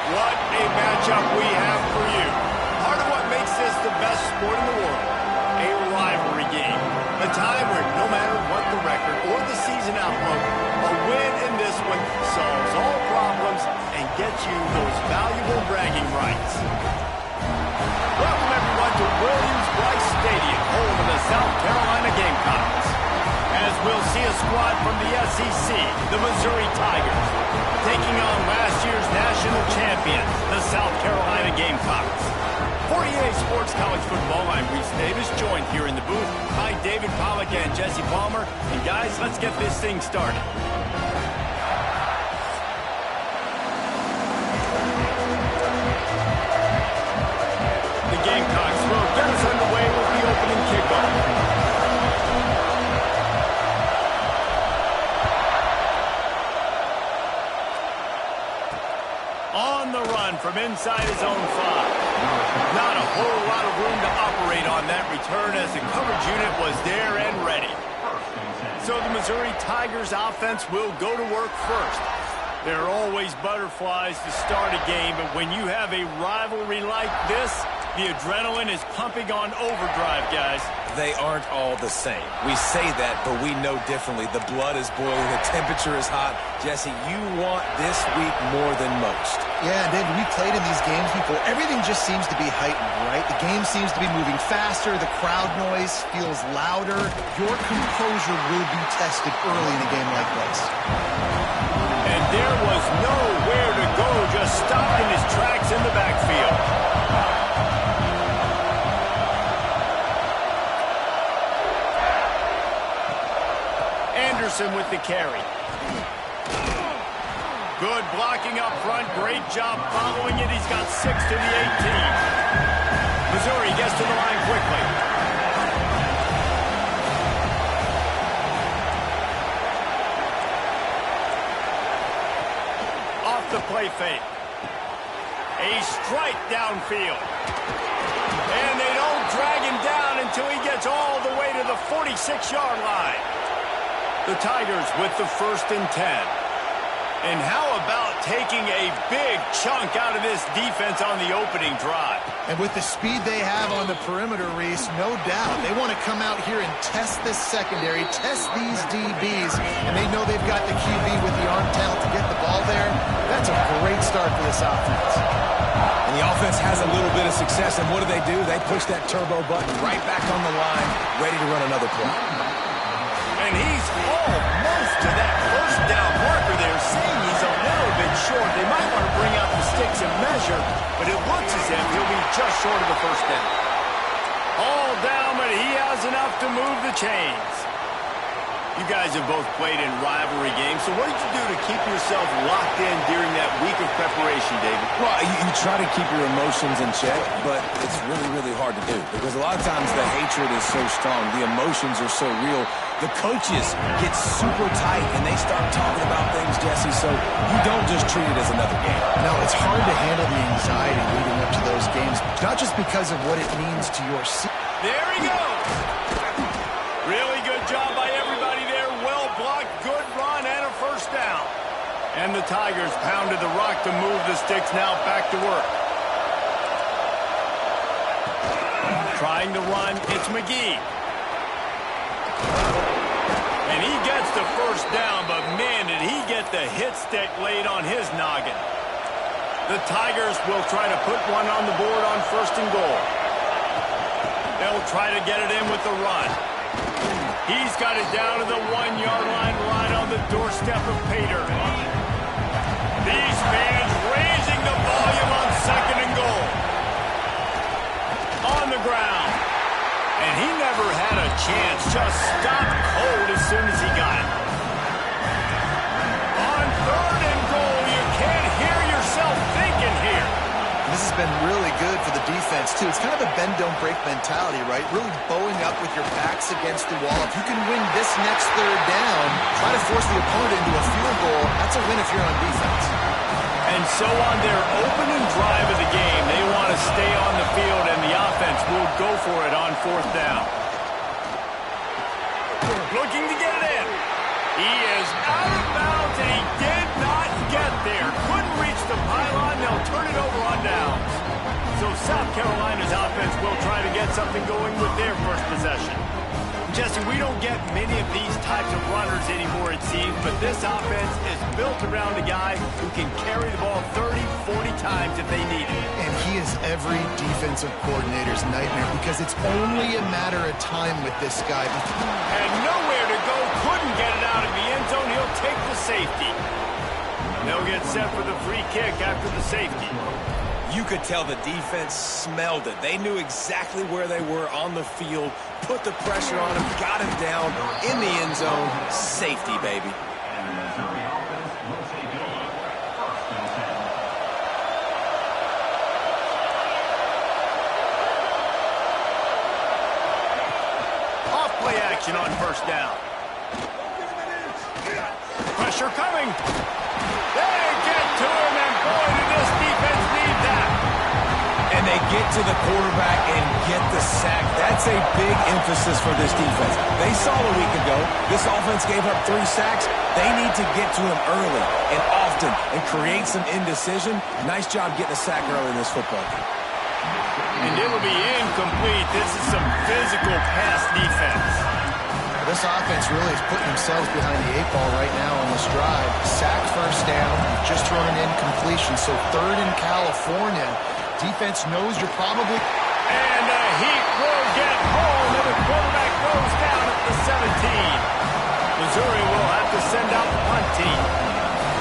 What a matchup we have for you. Part of what makes this the best sport in the world, a rivalry game. A time where no matter what the record or the season outlook, a win in this one solves all problems and gets you those valuable bragging rights. Welcome everyone to Williams-Brice Stadium, home of the South Carolina Gamecocks. As we'll see a squad from the SEC, the Missouri Tigers, taking on last year's national champion, the South Carolina Gamecocks. 48 Sports College Football, I'm Reese Davis, joined here in the booth by David Pollack and Jesse Palmer. And guys, let's get this thing started. The Gamecocks will get us underway with the opening kickoff. On the run from inside his own 5. Not a whole lot of room to operate on that return as the coverage unit was there and ready. So the Missouri Tigers offense will go to work first. There are always butterflies to start a game, but when you have a rivalry like this, the adrenaline is pumping on overdrive, guys. They aren't all the same. We say that, but we know differently. The blood is boiling. The temperature is hot. Jesse, you want this week more than most. Yeah, David, we played in these games before. Everything just seems to be heightened, right? The game seems to be moving faster. The crowd noise feels louder. Your composure will be tested early in a game like this. And there was nowhere to go, just stopped in his tracks in the backfield. Anderson with the carry. Good blocking up front. Great job following it. He's got 6 to the 18. Missouri gets to the line quickly. Off the play fake. A strike downfield. And they don't drag him down until he gets all the way to the 46-yard line. The Tigers with the 1st and 10. And how about taking a big chunk out of this defense on the opening drive? And with the speed they have on the perimeter, Reese, no doubt, they want to come out here and test this secondary, test these DBs, and they know they've got the QB with the arm talent to get the ball there. That's a great start for this offense. And the offense has a little bit of success, and what do? They push that turbo button right back on the line, ready to run another play. And he's almost to that first down marker there, saying he's a little bit short. They might want to bring out the sticks and measure, but it looks as if he'll be just short of the first down. All down, but he has enough to move the chains. You guys have both played in rivalry games, so what did you do to keep yourself locked in during that week of preparation, David? Well, you try to keep your emotions in check, but it's really, really hard to do because a lot of times the hatred is so strong, the emotions are so real. The coaches get super tight and they start talking about things, Jesse, so you don't just treat it as another game. No, it's hard to handle the anxiety leading up to those games, not just because of what it means to your season. There he goes. Really good job by everybody there. Well blocked, good run, and a first down. And the Tigers pounded the rock to move the sticks, now back to work. Trying to run, it's McGee. And he gets the first down, but man, did he get the hit stick laid on his noggin. The Tigers will try to put one on the board on 1st and goal. They'll try to get it in with the run. He's got it down to the 1-yard line, right on the doorstep of Pater. These fans raising the volume on 2nd and goal. On the ground. And he never had a chance. Just stopped cold as soon as he got it. On 3rd and goal, you can't hear yourself thinking here. This has been really good for the defense, too. It's kind of a bend-don't-break mentality, right? Really bowing up with your backs against the wall. If you can win this next 3rd down, try to force the opponent into a field goal, that's a win if you're on defense. And so on their opening drive of the game, they want to stay on the field, and the offense will go for it on 4th down. Looking to get it in. He is out of bounds, and he did not get there. Couldn't reach the pylon. They'll turn it over on downs. So South Carolina's offense will try to get something going with their first possession. Jesse, we don't get many of these types of runners anymore, it seems, but this offense is built around a guy who can carry the ball 30, 40 times if they need it. And he is every defensive coordinator's nightmare because it's only a matter of time with this guy. And nowhere to go, couldn't get it out of the end zone. He'll take the safety. They'll get set for the free kick after the safety. You could tell the defense smelled it. They knew exactly where they were on the field, put the pressure on him, got him down in the end zone. Safety, baby. Off play action on 1st down. Pressure coming. They get to him, and boy, did this defense need that. And they get to the quarterback and get the sack. That's a big emphasis for this defense. They saw a week ago, this offense gave up 3 sacks. They need to get to him early and often and create some indecision. Nice job getting a sack early in this football game. And it'll be incomplete. This is some physical pass defense. This offense really is putting themselves behind the 8 ball right now on this drive. Sacked 1st down, just thrown an incompletion. So 3rd in California. Defense knows you're probably... And the Heat will get home, and the quarterback goes down at the 17. Missouri will have to send out the punt team.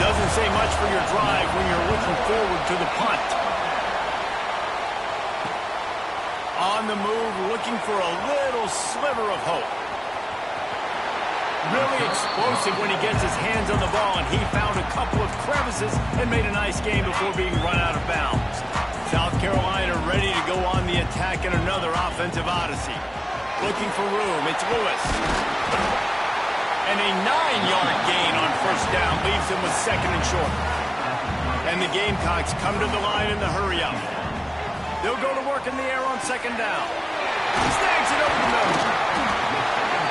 Doesn't say much for your drive when you're looking forward to the punt. On the move, looking for a little sliver of hope. Really explosive when he gets his hands on the ball, and he found a couple of crevices and made a nice game before being run out of bounds. South Carolina ready to go on the attack in another offensive odyssey. Looking for room, it's Lewis. And a 9-yard gain on 1st down leaves him with 2nd and short. And the Gamecocks come to the line in the hurry-up. They'll go to work in the air on 2nd down. Snags it over the middle.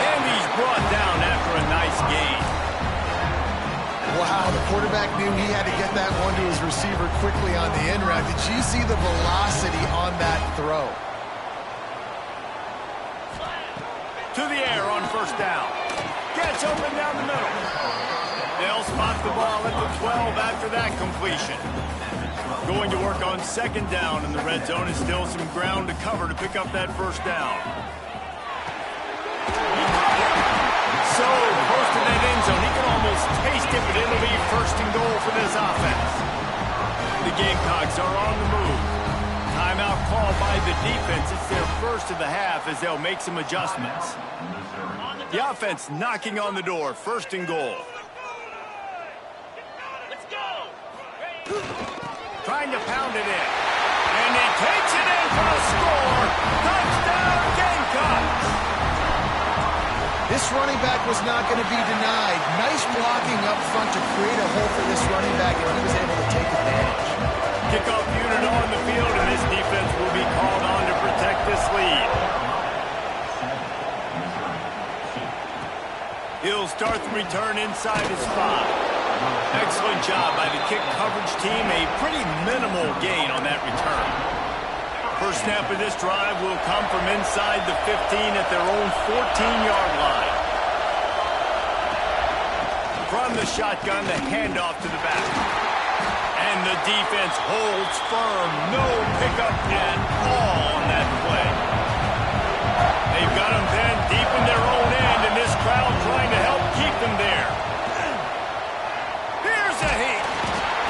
And he's brought down after a nice gain. Wow, the quarterback knew he had to get that one to his receiver quickly on the end route. Did you see the velocity on that throw? To the air on 1st down. Gets open down the middle. They'll spot the ball at the 12 after that completion. Going to work on 2nd down in the red zone, and still some ground to cover to pick up that 1st down. So close to that end zone, he can almost taste it, but it'll be 1st and goal for this offense. The Gamecocks are on the move. Timeout called by the defense. It's their first of the half as they'll make some adjustments. The offense knocking on the door, 1st and goal. Let's go. Trying to pound it in. And he takes it in for the score. Touchdown, Gamecocks. This running back was not going to be denied. Nice blocking up front to create a hole for this running back, and he was able to take advantage. Kickoff unit on the field, and this defense will be called on to protect this lead. He'll start the return inside his 5. Excellent job by the kick coverage team. A pretty minimal gain on that return. First snap of this drive will come from inside the 15 at their own 14-yard line. from the shotgun, the handoff to the back. And the defense holds firm. No pickup at all on that play. They've got them then deep in their own end, and this crowd trying to help keep them there. Here's a heat.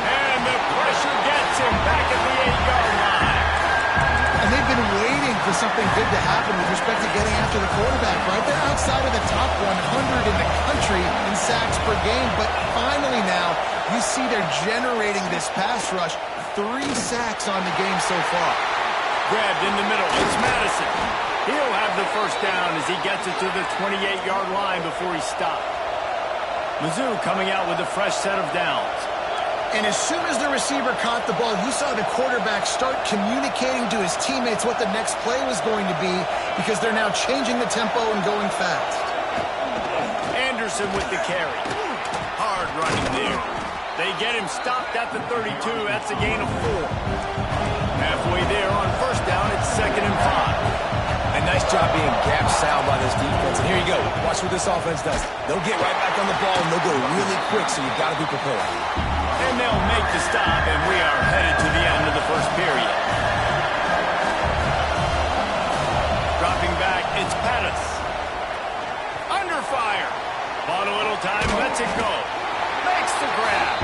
And the pressure gets him back at the 8-yard line. And they've been waiting for something good to happen with respect to getting after the quarterback, right? They're outside of the top 100 in the country in sacks per game, but finally now you see they're generating this pass rush. 3 sacks on the game so far. Grabbed in the middle. It's Madison. He'll have the first down as he gets it to the 28-yard line before he stopped. Mizzou coming out with a fresh set of downs. And as soon as the receiver caught the ball, you saw the quarterback start communicating to his teammates what the next play was going to be because they're now changing the tempo and going fast. Anderson with the carry. Hard running there. They get him stopped at the 32. That's a gain of 4. Halfway there on first down, it's 2nd and 5. A nice job being gap sound by this defense. And here you go. Watch what this offense does. They'll get right back on the ball, and they'll go really quick, so you've got to be prepared. And they'll make the stop, and we are headed to the end of the first period. Dropping back, it's Pettis. Under fire. Bought a little time, lets it go. Makes the grab.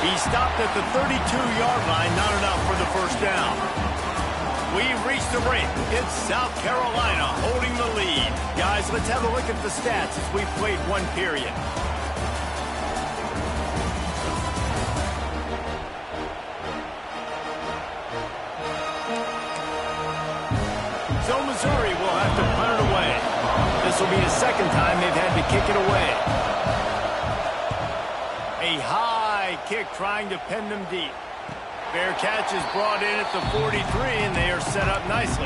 He stopped at the 32-yard line, not enough for the first down. We've reached the break. It's South Carolina holding the lead. Guys, let's have a look at the stats as we've played one period. So Missouri will have to punt it away. This will be the second time they've had to kick it away. A high kick trying to pin them deep. Fair catch is brought in at the 43, and they are set up nicely.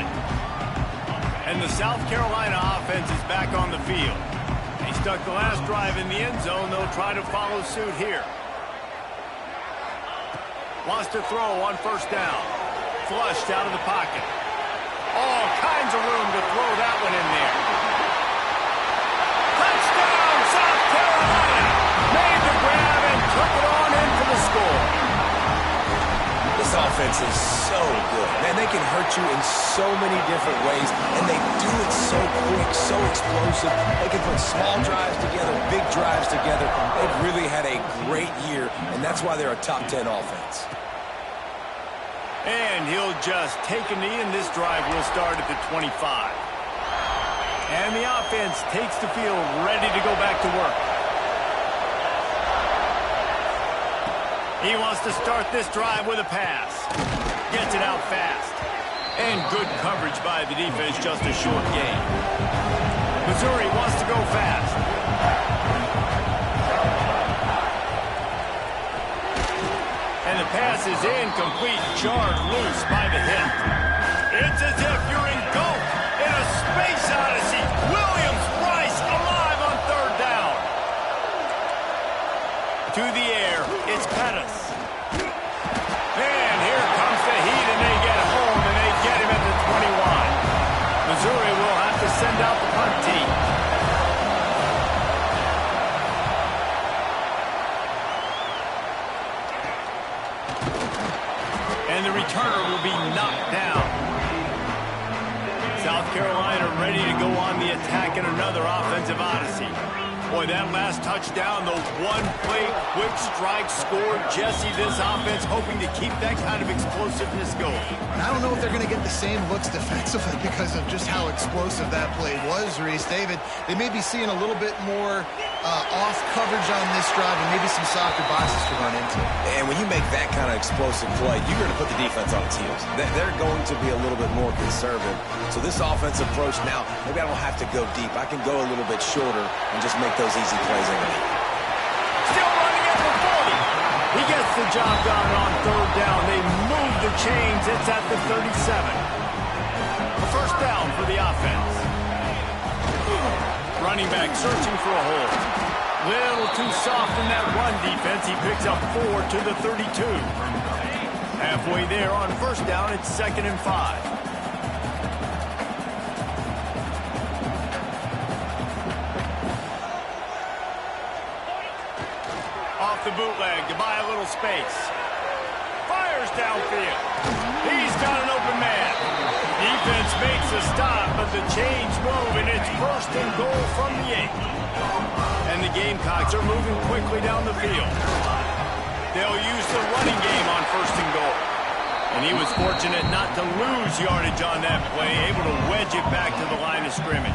And the South Carolina offense is back on the field. They stuck the last drive in the end zone. They'll try to follow suit here. Wants to throw on first down. Flushed out of the pocket. All kinds of room to throw that one in there. Touchdown, South Carolina! Made the grab and took it on in for the score. This offense is so good. Man, they can hurt you in so many different ways, and they do it so quick, so explosive. They can put small drives together, big drives together. They've really had a great year, and that's why they're a top 10 offense. And he'll just take a knee, and this drive will start at the 25. And the offense takes the field, ready to go back to work. He wants to start this drive with a pass. Gets it out fast. And good coverage by the defense, just a short gain. Missouri wants to go fast. And the pass is incomplete, jarred loose by the hit. It's as if you're engulfed in a space odyssey. Williams-Brice alive on third down. To the air, it's Pettis. And here comes the heat, and they get home, and they get him at the 21. Missouri will have to send out the punt team. And the returner will be knocked down. South Carolina ready to go on the attack in another offensive odyssey. Boy, that last touchdown, the one-play quick strike score. Jesse, this offense hoping to keep that kind of explosiveness going. I don't know if they're going to get the same looks defensively because of just how explosive that play was, Reese. David, they may be seeing a little bit more off coverage on this drive and maybe some softer boxes to run into. And when you make that kind of explosive play, you're going to put the defense on its heels. They're going to be a little bit more conservative. So this offensive approach now, maybe I don't have to go deep. I can go a little bit shorter and just make those easy plays underneath. Still running at the 40. He gets the job done on third down. They move the chains. It's at the 37. A first down for the offense. Running back searching for a hole. Little too soft in that run defense. He picks up 4 to the 32. Halfway there on first down, it's 2nd and 5. the bootleg to buy a little space. Fires downfield. He's got an open man. Defense makes a stop, but the chains move, and it's 1st and goal from the 8. And the Gamecocks are moving quickly down the field. They'll use the running game on 1st and goal. And he was fortunate not to lose yardage on that play, able to wedge it back to the line of scrimmage.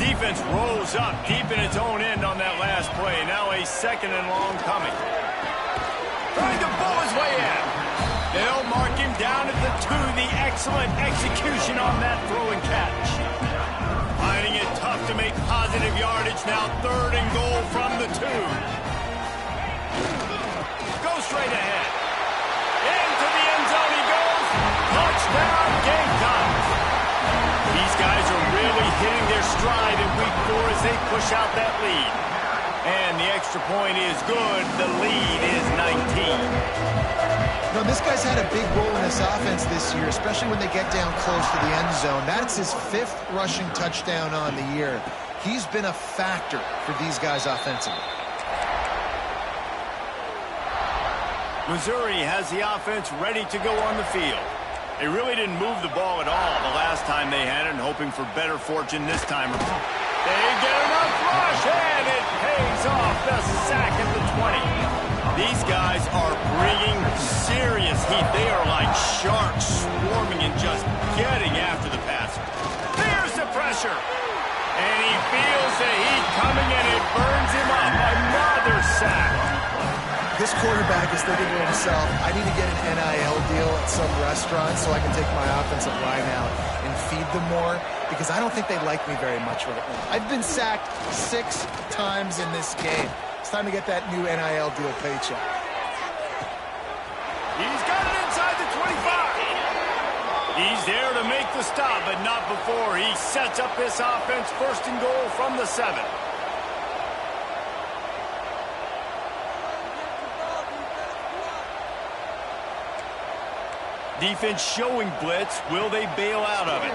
Defense rolls up deep in its own end on that last play. Now a 2nd and long coming. Trying to pull his way in. They'll mark him down at the 2. The excellent execution on that throw and catch. Finding it tough to make positive yardage. Now 3rd and goal from the 2. Go straight ahead. Into the end zone he goes. Touchdown, Gamecocks. These guys are really hitting their stride in week 4 as they push out that lead. And the extra point is good. The lead is 19. No, this guy's had a big role in this offense this year, especially when they get down close to the end zone. That's his 5th rushing touchdown on the year. He's been a factor for these guys offensively. Missouri has the offense ready to go on the field. They really didn't move the ball at all the last time they had it, and hoping for better fortune this time around. They get enough rush, and it pays off. The sack at the 20. These guys are bringing serious heat. They are like sharks swarming and just getting after the passer. There's the pressure. And he feels the heat coming, and it burns him up. Another sack. This quarterback is thinking to himself, I need to get an NIL deal at some restaurant so I can take my offensive line out and feed them more, because I don't think they like me very much right now. I've been sacked 6 times in this game. It's time to get that new NIL deal paycheck. He's got it inside the 25. He's there to make the stop, but not before he sets up this offense. 1st and goal from the 7. Defense showing blitz. Will they bail out of it?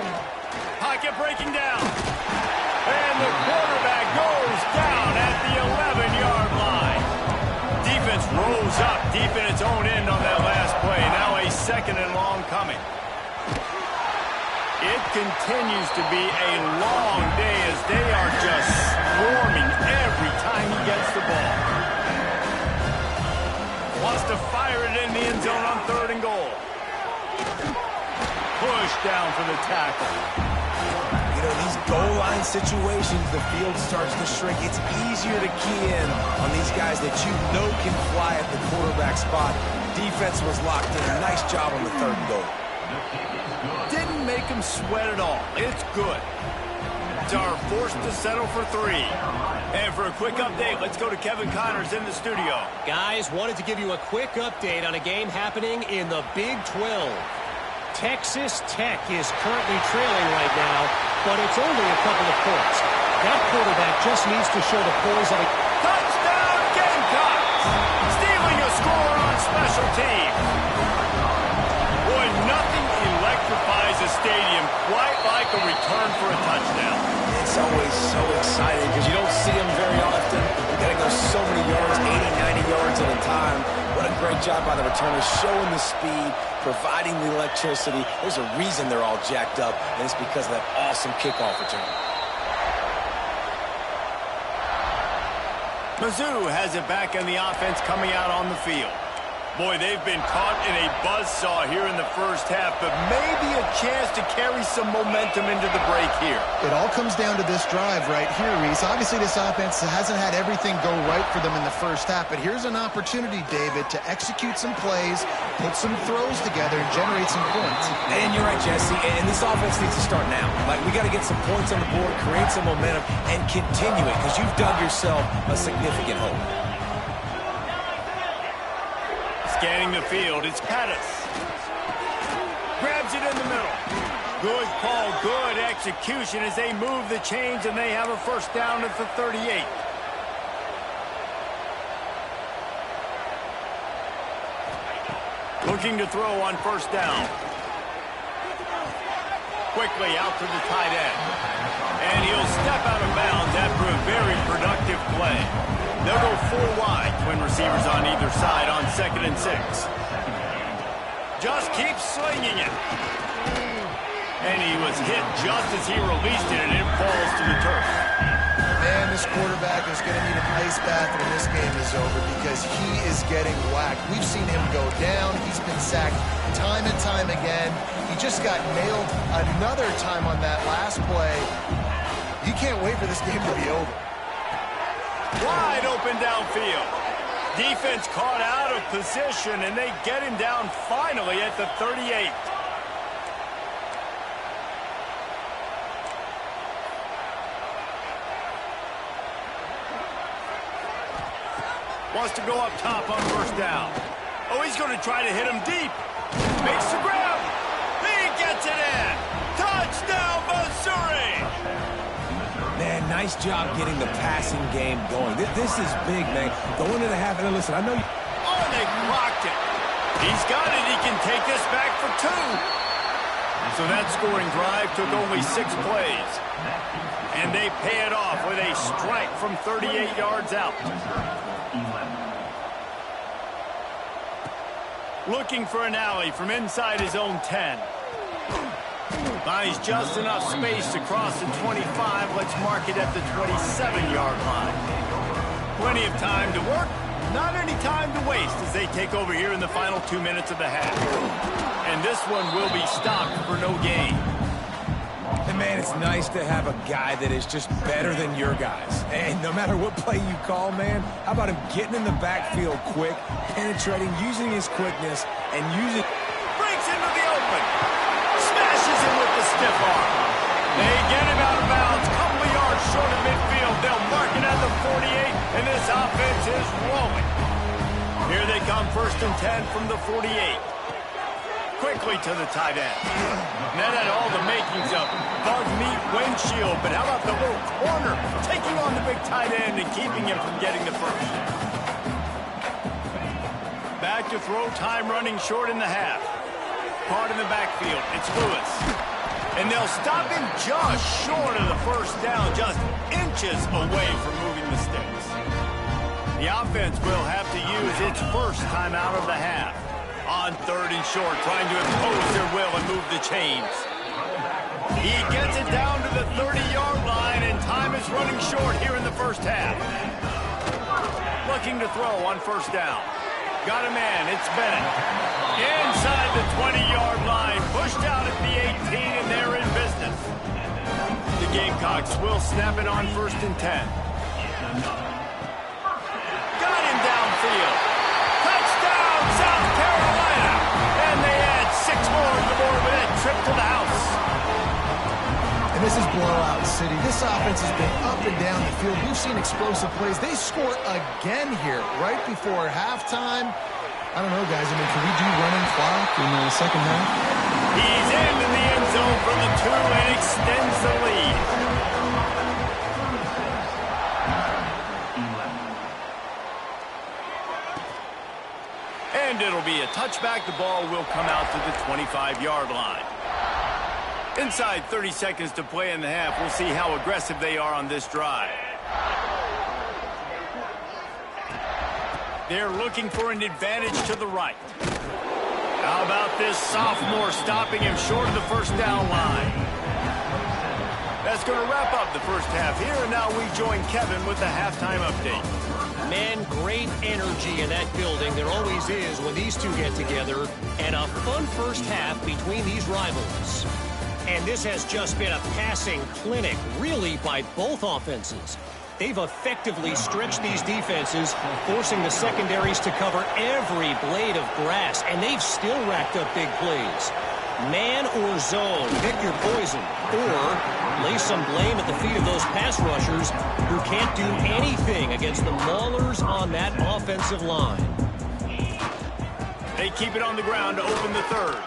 Pocket breaking down. And the quarterback goes down at the 11-yard line. Defense rolls up deep in its own end on that last play. Now a 2nd and long coming. It continues to be a long day as they are just swarming every time he gets the ball. Wants to fire it in the end zone on 3rd and goal. Push down for the tackle. You know, these goal line situations, the field starts to shrink. It's easier to key in on these guys that you know can fly at the quarterback spot. Defense was locked in. Nice job on the 3rd and goal. Didn't make him sweat at all. It's good. Are forced to settle for 3. And for a quick update, let's go to Kevin Connors in the studio. Guys, wanted to give you a quick update on a game happening in the Big 12. Texas Tech is currently trailing right now, but it's only a couple of points. That quarterback just needs to show the poise of a... Touchdown, Gamecocks! Stealing a score on special teams. Boy, nothing electrifies a stadium quite like a return for a touchdown. It's always so exciting because you don't see them very often. You got to go so many yards, 80, 90 yards at a time. What a great job by the returners, showing the speed, providing the electricity. There's a reason they're all jacked up, and it's because of that awesome kickoff return. Mizzou has it back in the offense coming out on the field. Boy, they've been caught in a buzzsaw here in the first half, but maybe a chance to carry some momentum into the break here. It all comes down to this drive right here, Reese. Obviously, this offense hasn't had everything go right for them in the first half, but here's an opportunity, David, to execute some plays, put some throws together, and generate some points. And you're right, Jesse, and this offense needs to start now. Like, we got to get some points on the board, create some momentum, and continue it, because you've dug yourself a significant hole. Scanning the field, it's Pettis. Grabs it in the middle. Good call, good execution as they move the chains, and they have a first down at the 38. Looking to throw on first down. Quickly out to the tight end. And he'll step out of bounds after a very productive play. They'll go 4 wide, twin receivers. receivers on either side on 2nd and 6. Just keeps slinging it. And he was hit just as he released it, and it falls to the turf. Man, this quarterback is going to need an ice bath when this game is over because he is getting whacked. We've seen him go down. He's been sacked time and time again. He just got nailed another time on that last play. You can't wait for this game to be over. Wide open downfield. Defense caught out of position, and they get him down finally at the 38. Wants to go up top on 1st down. Oh, he's going to try to hit him deep. Makes the grab. He gets it in. Touchdown, Missouri. Man, nice job getting the passing game going. This is big, man. Going to the half. And listen, I know you... Oh, they blocked it. He's got it. He can take this back for 2. So that scoring drive took only 6 plays. And they pay it off with a strike from 38 yards out. Looking for an alley from inside his own 10. Buys just enough space to cross the 25. Let's mark it at the 27-yard line. Plenty of time to work. Not any time to waste as they take over here in the final 2 minutes of the half. And this one will be stopped for no gain. And man, it's nice to have a guy that is just better than your guys. And no matter what play you call, man, how about him getting in the backfield quick, penetrating, using his quickness, and using... Breaks into the open. Smashes him with the stiff arm. They get him out of bounds. Couple of yards short of midfield. They'll mark it at the 48, and this offense is rolling. Here they come, 1st and 10 from the 48. Quickly to the tight end. And that had all the makings of bug meat windshield, but how about the little corner taking on the big tight end and keeping him from getting the first? Back to throw, time running short in the half. Caught in the backfield, it's Lewis. And they'll stop him just short of the 1st down, just inches away from moving the sticks. The offense will have to use its first timeout of the half. On 3rd and short, trying to impose their will and move the chains. He gets it down to the 30-yard line, and time is running short here in the 1st half. Looking to throw on 1st down. Got a man, it's Bennett. Inside the 20-yard line, pushed out at the 18, and they're in business. The Gamecocks will snap it on 1st and 10. Got him downfield. Touchdown, South Carolina! And they add 6 more to the board with that trip to the house. And this is blowout city. This offense has been up and down the field. We've seen explosive plays. They score again here right before halftime. I don't know, guys. I mean, can we do running clock in the 2nd half? He's into the end zone from the 2 and extends the lead. And it'll be a touchback. The ball will come out to the 25-yard line. Inside 30 seconds to play in the half. We'll see how aggressive they are on this drive. They're looking for an advantage to the right. How about this sophomore stopping him short of the 1st down line? That's going to wrap up the 1st half here, and now we join Kevin with the halftime update. Man, great energy in that building. There always is when these two get together. And a fun 1st half between these rivals. And this has just been a passing clinic, really, by both offenses. They've effectively stretched these defenses, forcing the secondaries to cover every blade of grass, and they've still racked up big plays. Man or zone, pick your poison, or lay some blame at the feet of those pass rushers who can't do anything against the maulers on that offensive line. They keep it on the ground to open the 3rd.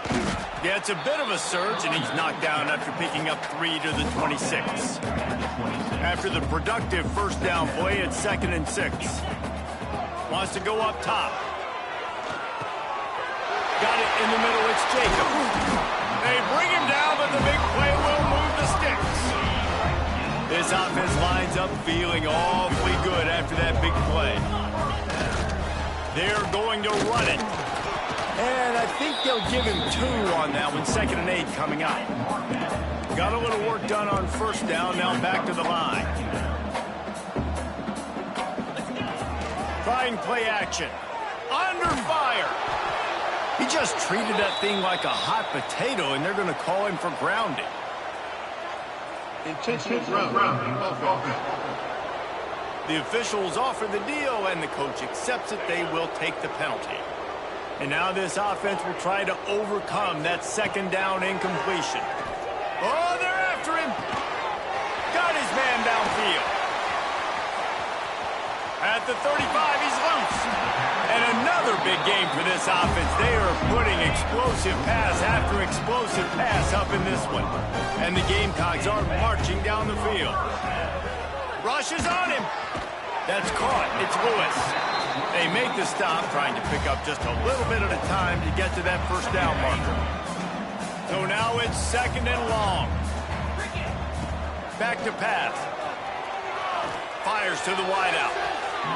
Yeah, it's a bit of a surge, and he's knocked down after picking up 3 to the 26. After the productive 1st down play, it's 2nd and 6. Wants to go up top. Got it in the middle, it's Jacob. They bring him down, but the big play will move the sticks. This offense lines up feeling awfully good after that big play. They're going to run it. And I think they'll give him 2 on that one. 2nd and 8 coming up. Got a little work done on 1st down. Now back to the line. Trying play action. Under fire. He just treated that thing like a hot potato, and they're going to call him for grounding. Intentional grounding. The officials offer the deal, and the coach accepts it. They will take the penalty. And now this offense will try to overcome that 2nd down incompletion. Oh, they're after him. Got his man downfield. At the 35, he's loose. And another big game for this offense. They are putting explosive pass after explosive pass up in this one. And the Gamecocks are marching down the field. Rushes on him. That's caught. It's Lewis. They make the stop, trying to pick up just a little bit at a time to get to that 1st down marker. So now it's 2nd and long. Back to pass. Fires to the wideout.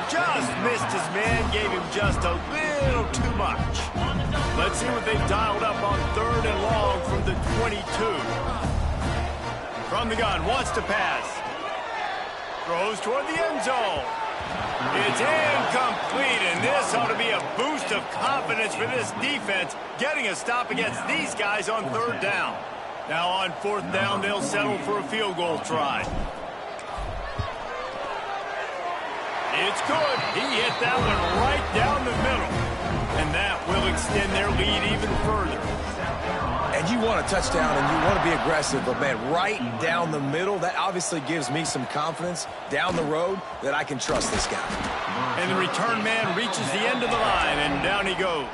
Just missed his man, gave him just a little too much. Let's see what they've dialed up on 3rd and long from the 22. From the gun, wants to pass. Throws toward the end zone. It's incomplete, and this ought to be a boost of confidence for this defense, getting a stop against these guys on 3rd down. Now on 4th down, they'll settle for a field goal try. It's good. He hit that one right down the middle, and that will extend their lead even further. And you want a touchdown and you want to be aggressive, but, man, right down the middle, that obviously gives me some confidence down the road that I can trust this guy. And the return man reaches the end of the line, and down he goes.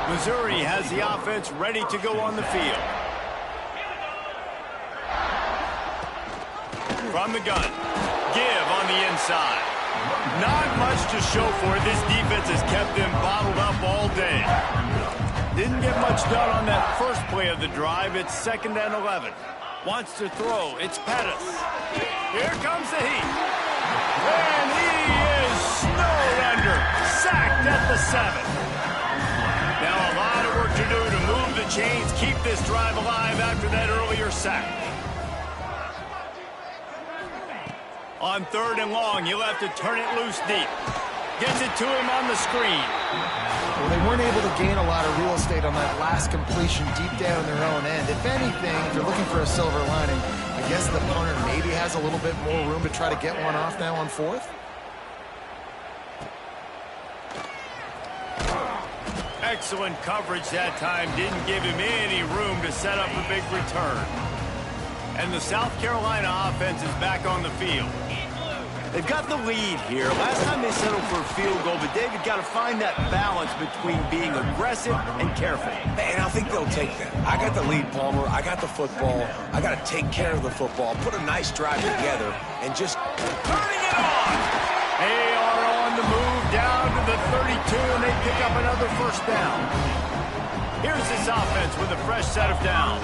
Missouri has the offense ready to go on the field. From the gun, give on the inside. Not much to show for it. This defense has kept them bottled up all day. Didn't get much done on that first play of the drive. It's 2nd and 11. Wants to throw. It's Pettis. Here comes the heat. And he is snowed under. Sacked at the 7. Now a lot of work to do to move the chains, keep this drive alive after that earlier sack. On 3rd and long, you'll have to turn it loose deep. Gets it to him on the screen. Well, they weren't able to gain a lot of real estate on that last completion deep down in their own end. If anything, if you're looking for a silver lining, I guess the punter maybe has a little bit more room to try to get one off now on 4th. Excellent coverage that time. Didn't give him any room to set up a big return. And the South Carolina offense is back on the field. They've got the lead here. Last time they settled for a field goal, but David got to find that balance between being aggressive and careful. And I think they'll take that. I got the lead, Palmer. I got the football. I got to take care of the football, put a nice drive together, and just turning it on. They are on the move down to the 32, and they pick up another 1st down. Here's this offense with a fresh set of downs.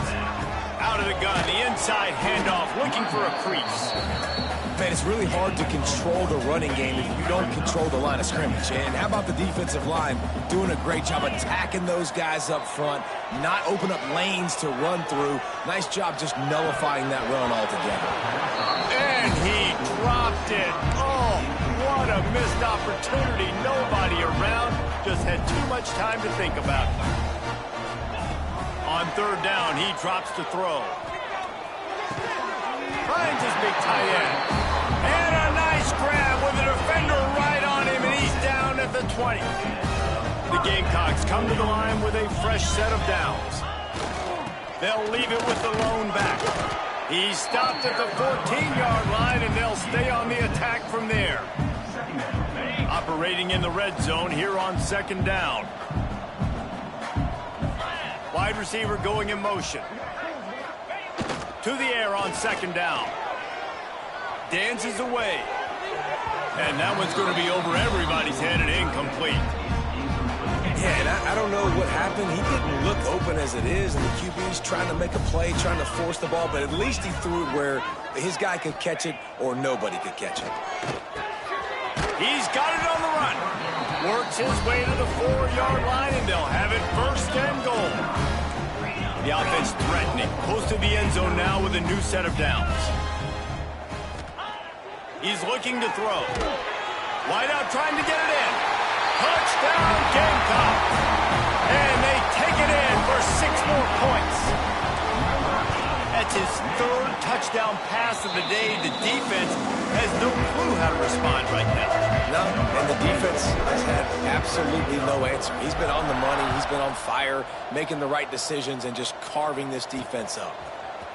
Out of the gun, the inside handoff, looking for a crease. Man, it's really hard to control the running game if you don't control the line of scrimmage. And how about the defensive line doing a great job attacking those guys up front, not open up lanes to run through. Nice job just nullifying that run altogether. And he dropped it. Oh, what a missed opportunity. Nobody around. Just had too much time to think about it. On 3rd down, he drops to throw. Finds his big tight end. And a nice grab with a defender right on him, and he's down at the 20. The Gamecocks come to the line with a fresh set of downs. They'll leave it with the lone back. He stopped at the 14-yard line, and they'll stay on the attack from there. Operating in the red zone here on 2nd down. Wide receiver going in motion. To the air on 2nd down. Dances away. And that one's going to be over everybody's head and incomplete. Yeah, and I don't know what happened. He didn't look open as it is, and the QB's trying to make a play, trying to force the ball, but at least he threw it where his guy could catch it or nobody could catch it. He's got it on the run. Works his way to the 4-yard line, and they'll have it first and goal. The offense threatening, close to the end zone now with a new set of downs. He's looking to throw. Wide out trying to get it in. Touchdown, Gamecock. And they take it in for 6 more points. That's his 3rd touchdown pass of the day. The defense has no clue how to respond right now. No, and the defense has had absolutely no answer. He's been on the money. He's been on fire, making the right decisions and just carving this defense up.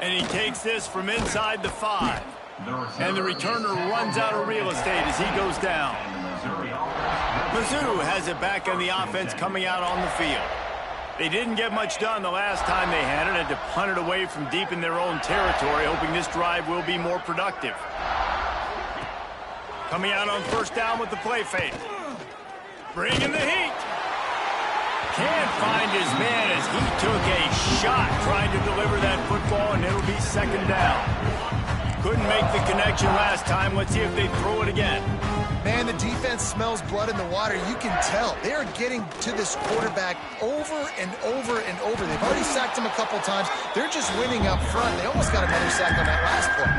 And he takes this from inside the 5. And the returner runs out of real estate as he goes down. Mizzou has it back on the offense coming out on the field. They didn't get much done the last time they had it. Had to punt it away from deep in their own territory, hoping this drive will be more productive. Coming out on first down with the play fake. Bringing the heat. Can't find his man as he took a shot trying to deliver that football, and it'll be second down. Couldn't make the connection last time. Let's see if they throw it again. Man, the defense smells blood in the water. You can tell. They are getting to this quarterback over and over and over. They've already sacked him a couple times. They're just winning up front. They almost got another sack on that last play.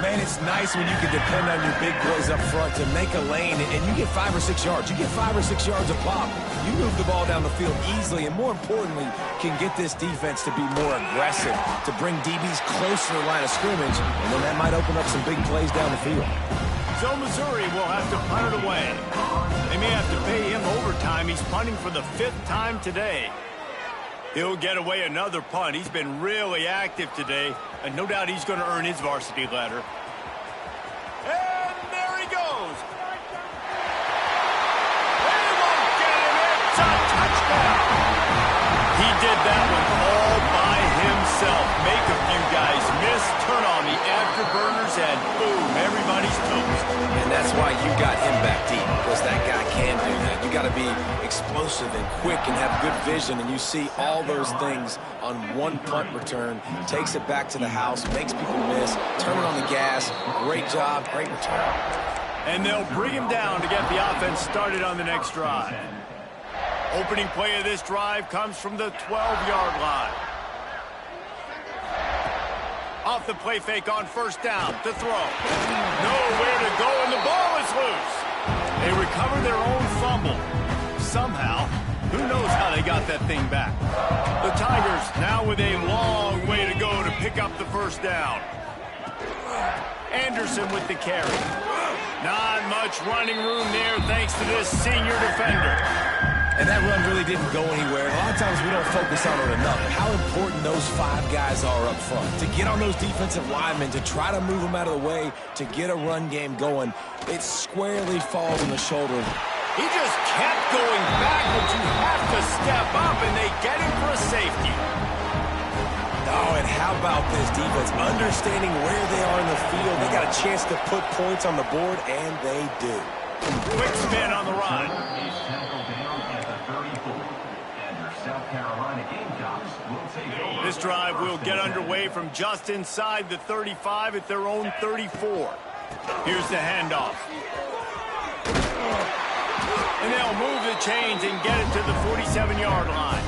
Man, it's nice when you can depend on your big boys up front to make a lane, and you get 5 or 6 yards. You get 5 or 6 yards a pop. You move the ball down the field easily, and more importantly, can get this defense to be more aggressive, to bring DBs closer to the line of scrimmage, and then that might open up some big plays down the field. So Missouri will have to punt it away. They may have to pay him overtime. He's punting for the 5th time today. He'll get away another punt. He's been really active today, and no doubt he's going to earn his varsity letter. And there he goes. They won't get him. It's a touchdown. He did that one all by himself. Make a few guys miss, turn on the afterburners, and boom, everybody's toast. And that's why you got him back deep, because that guy can do that. You got to be explosive and quick and have good vision, and you see all those things on one punt return. Takes it back to the house, makes people miss, turn it on the gas. Great job, great return. And they'll bring him down to get the offense started on the next drive. Opening play of this drive comes from the 12-yard line. Off the play fake on first down to throw. Nowhere to go, and the ball is loose. They recover their own fumble. Somehow, who knows how they got that thing back. The Tigers now with a long way to go to pick up the first down. Anderson with the carry. Not much running room there thanks to this senior defender. And that run really didn't go anywhere. A lot of times we don't focus on it enough. How important those 5 guys are up front. To get on those defensive linemen, to try to move them out of the way, to get a run game going, it squarely falls on the shoulder. He just kept going back, but you have to step up, and they get him for a safety. Oh, and how about this defense? Understanding where they are in the field. They got a chance to put points on the board, and they do. Quick spin on the run. This drive will get underway from just inside the 35 at their own 34. Here's the handoff. And they'll move the chains and get it to the 47-yard line.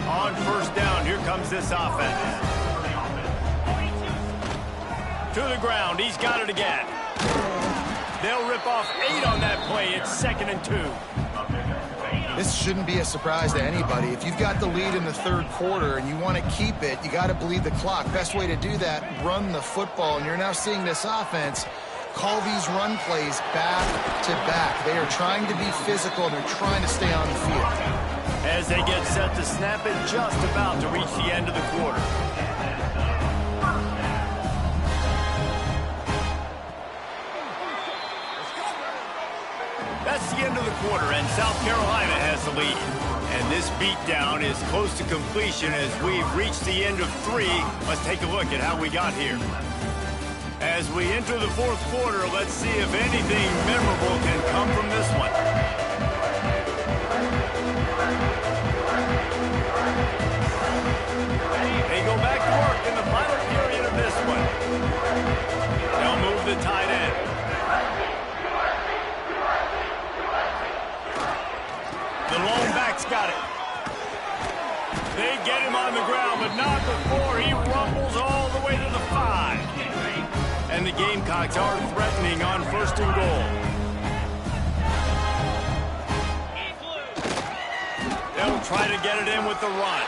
On first down, here comes this offense. To the ground, he's got it again. They'll rip off 8 on that play. It's 2nd and 2. This shouldn't be a surprise to anybody. If you've got the lead in the 3rd quarter and you want to keep it, you got to bleed the clock. Best way to do that, run the football. And you're now seeing this offense call these run plays back to back. They are trying to be physical, and they're trying to stay on the field. As they get set to snap it, just about to reach the end of the quarter. That's the end of the quarter, and South Carolina has the lead. And this beatdown is close to completion as we've reached the end of 3. Let's take a look at how we got here. As we enter the 4th quarter, let's see if anything memorable can come from this one. They go back to work in the final period of this one. They'll move the tight end. Gamecocks are threatening on 1st and goal. They'll try to get it in with the run.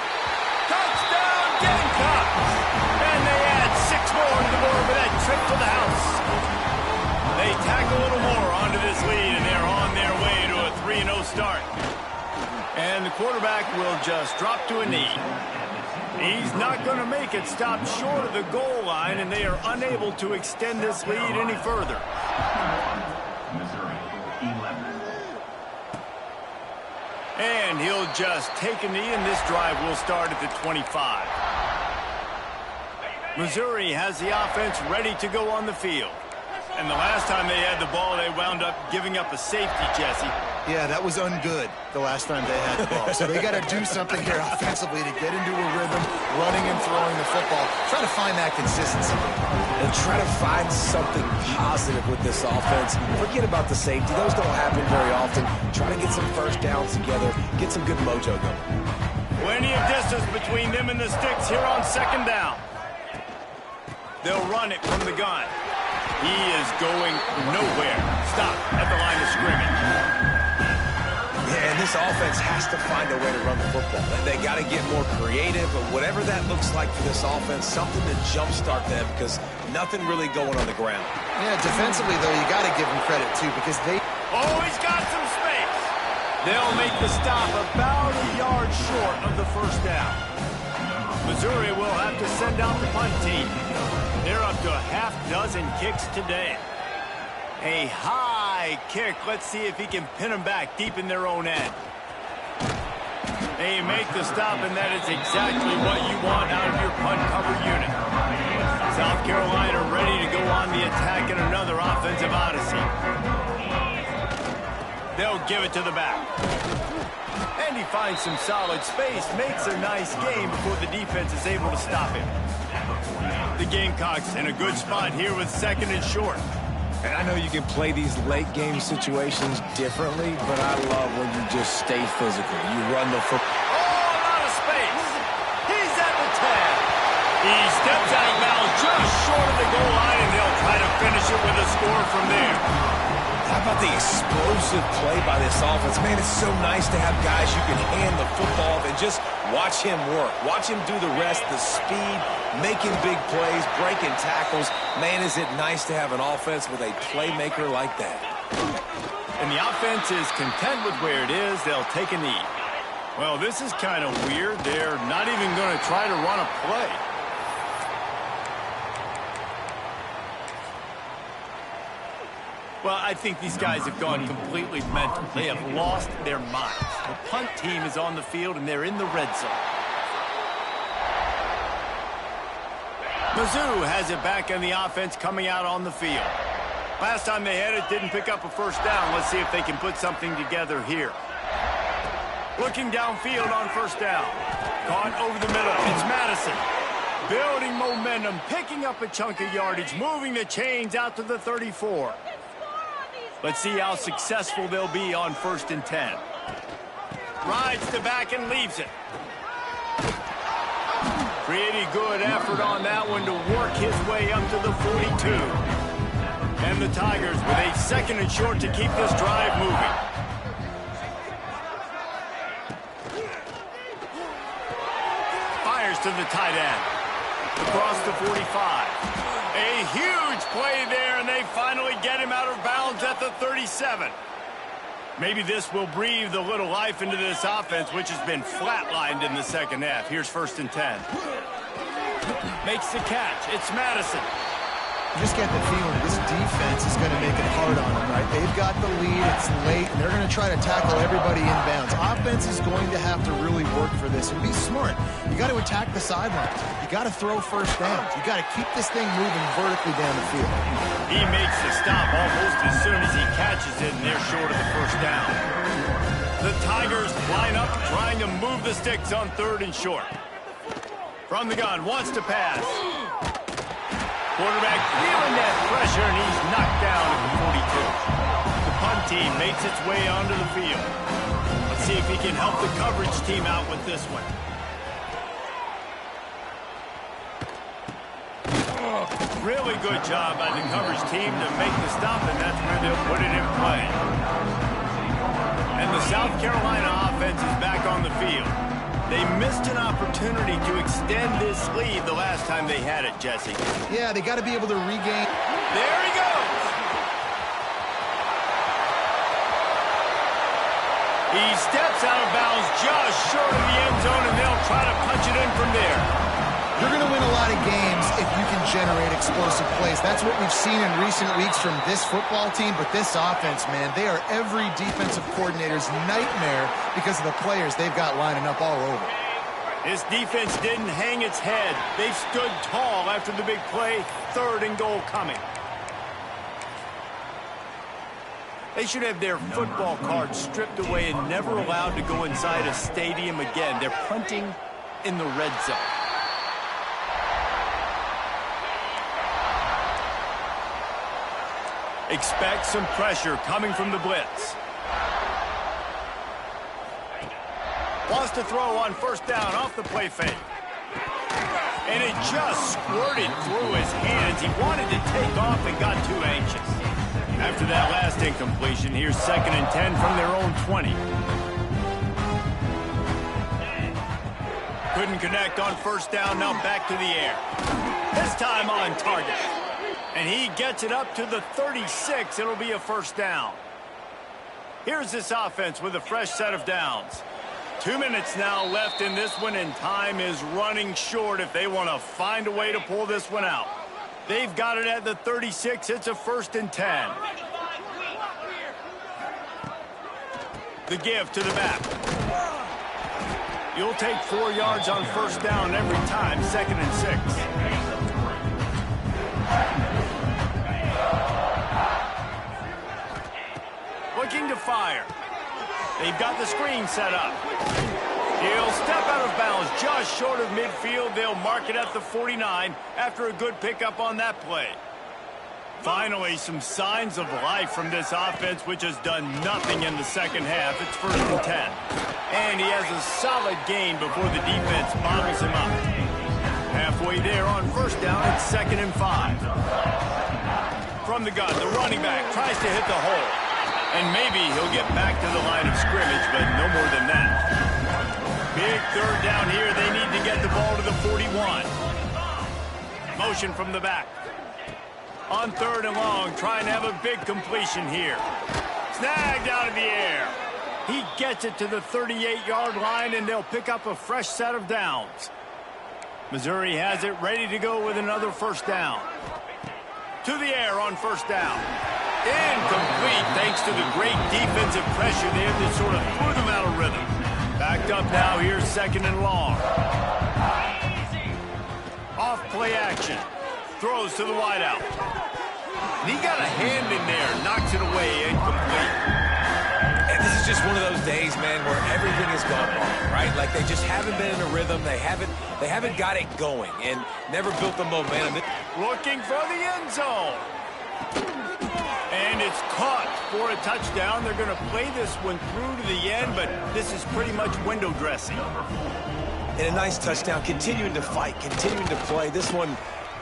Touchdown, Gamecocks! And they add 6 more to the board with that trip to the house. They tack a little more onto this lead, and they're on their way to a 3-0 start. And the quarterback will just drop to a knee. He's not going to make it. Stop short of the goal line, and they are unable to extend this lead any further. And he'll just take a knee, and this drive will start at the 25. Missouri has the offense ready to go on the field. And the last time they had the ball, they wound up giving up a safety, Jesse. Yeah, that was ungood the last time they had the ball. So they got to do something here offensively to get into a rhythm, running and throwing the football. Try to find that consistency. And try to find something positive with this offense. Forget about the safety. Those don't happen very often. Try to get some first downs together. Get some good mojo going. Plenty of distance between them and the sticks here on 2nd down. They'll run it from the gun. He is going nowhere. Stop at the line of scrimmage. Yeah, and this offense has to find a way to run the football. They got to get more creative, but whatever that looks like for this offense, something to jumpstart them because nothing really going on the ground. Yeah, defensively, though, you got to give them credit, too, because they... Oh, he's got some space. They'll make the stop about a yard short of the 1st down. Missouri will have to send out the punt team. They're up to a half-dozen kicks today. A high kick. Let's see if he can pin them back deep in their own end. They make the stop, and that is exactly what you want out of your punt cover unit. South Carolina ready to go on the attack in another offensive odyssey. They'll give it to the back. And he finds some solid space, makes a nice game before the defense is able to stop him. The Gamecocks in a good spot here with 2nd and short. And I know you can play these late game situations differently, but I love when you just stay physical. You run the football. Oh, a lot of space. He's at the 10. He steps out of bounds just short of the goal line, and they'll try to finish it with a score from there. How about the explosive play by this offense? Man, it's so nice to have guys you can hand the football and just watch him work. Watch him do the rest, the speed, making big plays, breaking tackles. Man, is it nice to have an offense with a playmaker like that. And the offense is content with where it is. They'll take a knee. Well, this is kind of weird. They're not even going to try to run a play. Well, I think these guys have gone completely mental. They have lost their minds. The punt team is on the field, and they're in the red zone. Mizzou has it back in the offense coming out on the field. Last time they had it, didn't pick up a 1st down. Let's see if they can put something together here. Looking downfield on 1st down. Caught over the middle. It's Madison. Building momentum, picking up a chunk of yardage, moving the chains out to the 34. Let's see how successful they'll be on 1st and 10. Rides to back and leaves it. Pretty good effort on that one to work his way up to the 42. And the Tigers with a 2nd and short to keep this drive moving. Fires to the tight end. Across the 45. A huge play there, and they finally get him out of bounds at the 37. Maybe this will breathe a little life into this offense, which has been flatlined in the 2nd half. Here's 1st and 10. Makes the catch. It's Madison. You just get the feeling this defense is going to make it hard on them, right? They've got the lead. It's late, and they're going to try to tackle everybody inbounds. Offense is going to have to really work for this and be smart. You got to attack the sidelines. You got to throw 1st downs. You got to keep this thing moving vertically down the field. He makes the stop almost as soon as he catches it, and they're short of the 1st down. The Tigers line up, trying to move the sticks on 3rd and short. From the gun, wants to pass. Quarterback feeling that pressure, and he's knocked down at the 42. The punt team makes its way onto the field. Let's see if he can help the coverage team out with this one. Really good job by the coverage team to make the stop, and that's where they'll put it in play. And the South Carolina offense is back on the field. They missed an opportunity to extend this lead the last time they had it, Jesse. Yeah, they got to be able to regain. There he goes. He steps out of bounds just short of the end zone, and they'll try to punch it in from there. You're going to win a lot of games if you can generate explosive plays. That's what we've seen in recent weeks from this football team. But this offense, man, they are every defensive coordinator's nightmare because of the players they've got lining up all over. This defense didn't hang its head. They stood tall after the big play, 3rd and goal coming. They should have their football cards stripped away and never allowed to go inside a stadium again. They're punting in the red zone. Expect some pressure coming from the blitz. Wants to throw on 1st down off the play fake. And it just squirted through his hands. He wanted to take off and got too anxious. After that last incompletion, here's 2nd and 10 from their own 20. Couldn't connect on 1st down, now back to the air. This time on target. And he gets it up to the 36. It'll be a 1st down. Here's this offense with a fresh set of downs. 2 minutes now left in this one, and time is running short if they want to find a way to pull this one out. They've got it at the 36. It's a 1st and 10. The give to the back. You'll take 4 yards on 1st down every time, 2nd and 6. Looking to fire. They've got the screen set up. He'll step out of bounds just short of midfield. They'll mark it at the 49 after a good pickup on that play. Finally, some signs of life from this offense, which has done nothing in the second half. It's 1st and 10. And he has a solid gain before the defense bottles him up. Halfway there on 1st down, it's 2nd and 5. From the gun, the running back tries to hit the hole. And maybe he'll get back to the line of scrimmage, but no more than that. Big 3rd down here. They need to get the ball to the 41. Motion from the back. On 3rd and long, trying to have a big completion here. Snagged out of the air. He gets it to the 38-yard line, and they'll pick up a fresh set of downs. Missouri has it ready to go with another 1st down. To the air on 1st down. Incomplete thanks to the great defensive pressure there that sort of threw them out of rhythm. Backed up now, here's 2nd and long. Off play action. Throws to the wideout. And he got a hand in there, knocks it away, incomplete. And this is just one of those days, man, where everything has gone wrong, right? Like they just haven't been in a rhythm. They haven't got it going and never built the momentum. Looking for the end zone. And it's caught for a touchdown. They're going to play this one through to the end, but this is pretty much window dressing. And a nice touchdown, continuing to fight, continuing to play. This one,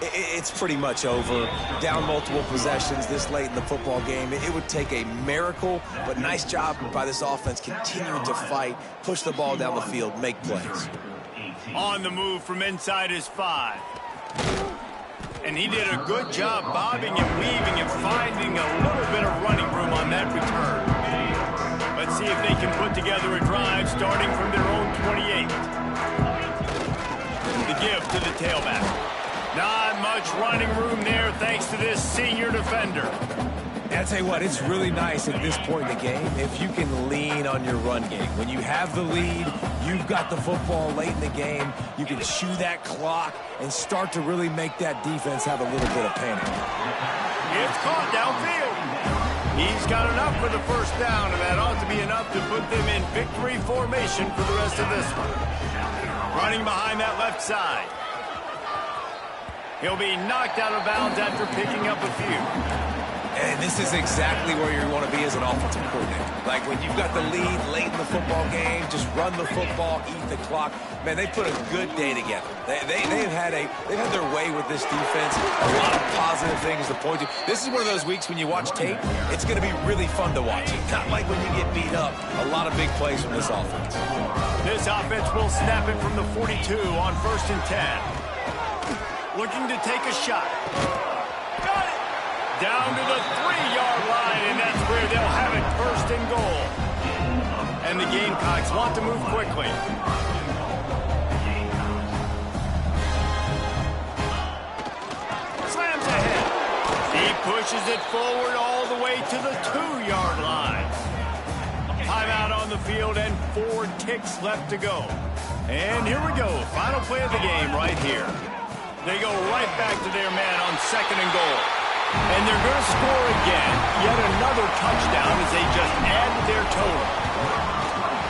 it's pretty much over. Down multiple possessions this late in the football game. It would take a miracle, but nice job by this offense continuing to fight, push the ball down the field, make plays. On the move from inside his 5. And he did a good job bobbing and weaving and finding a little bit of running room on that return. Let's see if they can put together a drive starting from their own 28. The give to the tailback. Not much running room there thanks to this senior defender. And I'll tell you what, it's really nice at this point in the game if you can lean on your run game. When you have the lead, you've got the football late in the game, you can chew that clock and start to really make that defense have a little bit of panic. It's caught downfield. He's got enough for the 1st down, and that ought to be enough to put them in victory formation for the rest of this one. Running behind that left side. He'll be knocked out of bounds after picking up a few. And This is exactly where you want to be as an offensive coordinator. Like when you've got the lead late in the football game, just run the football, eat the clock. Man, they put a good day together. They've had their way with this defense. A lot of positive things to point to. This is one of those weeks when you watch tape, it's going to be really fun to watch. Not like when you get beat up. A lot of big plays from this offense. This offense will snap it from the 42 on 1st and 10. Looking to take a shot. Got it! Down to the 3-yard line, and that's where they'll have it 1st and goal. And the Gamecocks want to move quickly. Slams ahead. He pushes it forward all the way to the 2-yard line. Timeout on the field and 4 ticks left to go. And here we go. Final play of the game right here. They go right back to their man on 2nd and goal. And they're going to score again. Yet another touchdown as they just add to their total.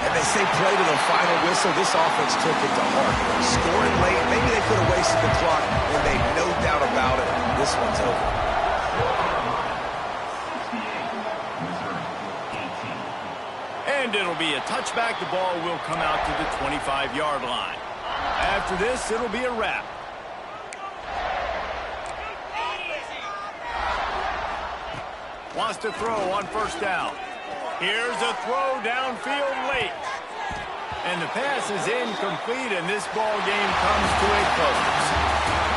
And they say play to the final whistle. This offense took it to heart. Scoring late, maybe they could have wasted the clock, and they no doubt about it. This one's over. And it'll be a touchback. The ball will come out to the 25-yard line. After this, it'll be a wrap. Wants to throw on 1st down. Here's a throw downfield late. And the pass is incomplete, and this ball game comes to a close.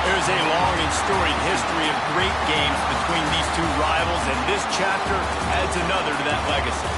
There's a long and storied history of great games between these two rivals, and this chapter adds another to that legacy.